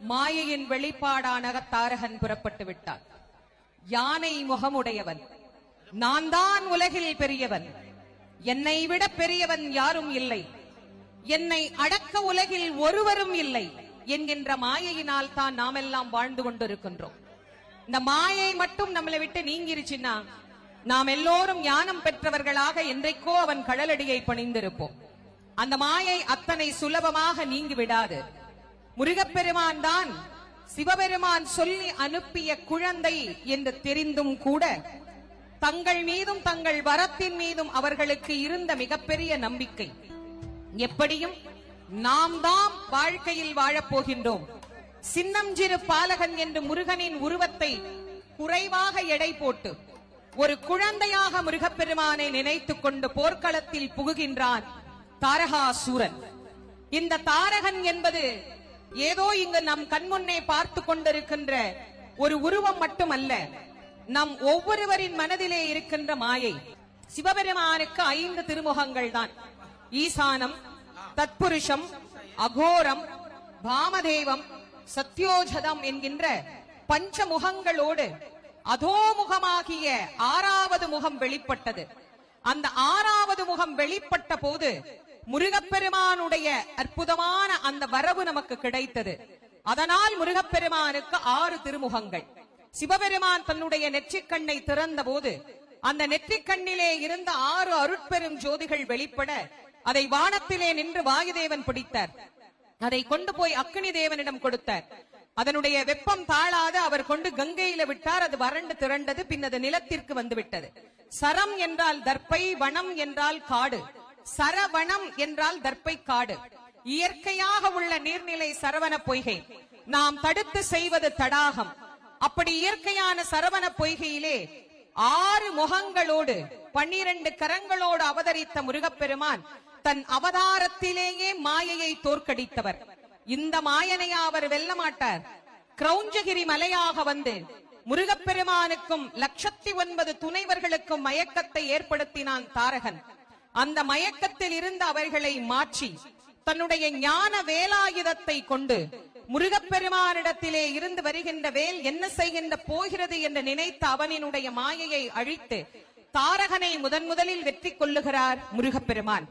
மாயையின் வெளிப்பாடான தாரகன் புறப்பட்டு விட்டான். யானை முகமுடையவன், நான் தான் உலகில் பெரியவன், என்னை விட பெரியவன் யாரும் இல்லை, என்னை அடக்க உலகில் ஒருவரும் இல்லை என்கின்ற மாயையினால் தான் நாமெல்லாம் வாழ்ந்து கொண்டிருக்கின்றோம். இந்த மாயை மட்டும் நம்மளை விட்டு நீங்கிருச்சுன்னா நாம் எல்லோரும் ஞானம் பெற்றவர்களாக என்றைக்கோ அவன் கடலடியை பணிந்திருப்போம். அந்த மாயை அத்தனை சுலபமாக நீங்கி விடாது. முருகப்பெருமான் தான் சிவபெருமான் சொல்லி அனுப்பிய குழந்தை என்று தெரிந்தும் கூட தங்கள் மீதும் தங்கள் வரத்தின் மீதும் அவர்களுக்கு இருந்த மிகப்பெரிய நம்பிக்கை, எப்படியும் நாம் தான் வாழ்க்கையில் வாழப்போகின்றோம், சின்னஞ்சிறு பாலகன் என்று முருகனின் உருவத்தை குறைவாக எடை போட்டு ஒரு குழந்தையாக முருகப்பெருமானை நினைத்துக் கொண்டு போர்க்களத்தில் புகுகின்றான் தாரகாசூரன். இந்த தாரகன் என்பது ஏதோ இங்கு நம் கண்முன்னே பார்த்து கொண்டிருக்கின்ற ஒரு உருவம் மட்டுமல்ல, நம் ஒவ்வொருவரின் மனதிலே இருக்கின்ற மாயை. சிவபெருமானுக்கு 5 திருமுகங்கள் தான். ஈசானம், தத்புருஷம், அகோரம், வாமதேவம், சத்யோஜதம் என்கின்ற பஞ்சமுகங்களோடு அதோமுகமாகிய 6வது முகம் வெளிப்பட்டது. அந்த 6வது முகம் வெளிப்பட்ட போது முருகப்பெருமானுடைய அற்புதமான அந்த வரவு நமக்கு கிடைத்தது. அதனால் முருகப்பெருமானுக்கு 6 திருமுகங்கள். சிவபெருமான் தன்னுடைய நெற்றிக்கண்ணை திறந்த போது அந்த நெற்றிக்கண்ணிலே இருந்த 6 அருட்பெரும் ஜோதிகள் வெளிப்பட அதை வானத்திலே நின்று வாயுதேவன் பிடித்தார். அதை கொண்டு போய் அக்னி தேவனிடம் கொடுத்தார். அதனுடைய வெப்பம் தாழாது அவர் கொண்டு கங்கையில விட்டார். அது வறண்டு திரண்டது. பின் அது நிலத்திற்கு வந்து விட்டது. சரம் என்றால் தர்ப்பை, வனம் என்றால் காடு. சரவணம் என்றால் தர்ப்பை காடு. இயற்கையாக உள்ள நீர்நிலை சரவண பொய்கை. நாம் தடுத்து செய்வது தடாகம். அப்படி இயற்கையான சரவண பொய்கையிலே 6 முகங்களோடு 12 கரங்களோடு அவதரித்த முருகப்பெருமான் தன் அவதாரத்திலேயே மாயையை தோற்கடித்தவர். இந்த மாயனை அவர் வெல்ல மாட்டார். கிரௌஞ்சகிரி மலையாக வந்து முருகப்பெருமானுக்கும் 1,09 துணைவர்களுக்கும் மயக்கத்தை ஏற்படுத்தினான் தாரகன். அந்த மயக்கத்தில் இருந்து அவர்களை மாற்றி தன்னுடைய ஞான வேலாயுதத்தை கொண்டு முருகப்பெருமானிடத்திலே இருந்து வருகின்ற வேல் என்ன செய்கின்ற போகிறது என்று நினைத்த அவனினுடைய மாயையை அழித்து தாரகனை முதலில் வெற்றி கொள்ளுகிறார் முருகப்பெருமான்.